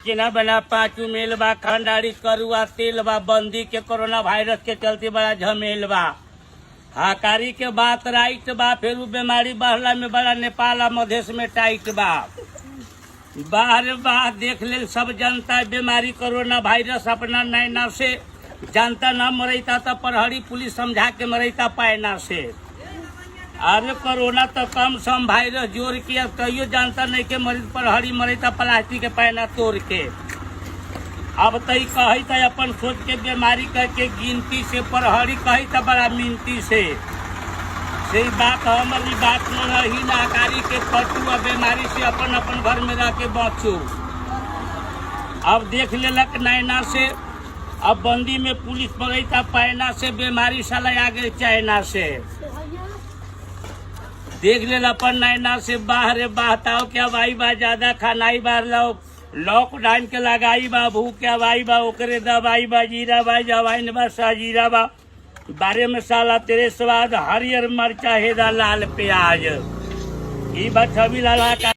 चिना बना पाँचू मेल बा, खंडारी करुआ तेल बा, बंदी के कोरोना वायरस के चलते बड़ा झमेल बा। हाकारी के बात राइट बा, फिर उ बीमारी बढ़ला में बड़ा नेपाल मधेश में टाइट बा। बाहर बात देख ले सब जनता बीमारी कोरोना वायरस अपना नैना से जनता न मरैता तो प्रहरी पुलिस समझा के मरैता पैना से। अरे कोरोना तो कम सम वायरस जोड़ के अब कहियो जानता नहीं के मरीज प्रहरी मरैता प्लास्टिक के पैना तोड़ के। अब तई कही तो अपन सोच के बीमारी करके गिनती से प्रहरी कही तो बड़ा मिनती से बात हमारी बात न रही नाकारी के पटू और बीमारी से अपन अपन घर में रह के बचू। अब देख लेलक नैना से, अब बंदी में पुलिस पकड़ता पैना से, बीमारी साला आ गए चाइना से। देख ले अपन नैना से बाहर बहताओ क्या भाई बा, ज्यादा खानाई बार लॉकडाउन के लगाई बा, भूख के भाई बा, ओकरे दवाई बा, जीरा बा, जवाइन बा, साजीरा बा, बारे मसाला तेरे स्वाद, हरियर मरचा, हेदा लाल प्याज, ई बा छवि लाला का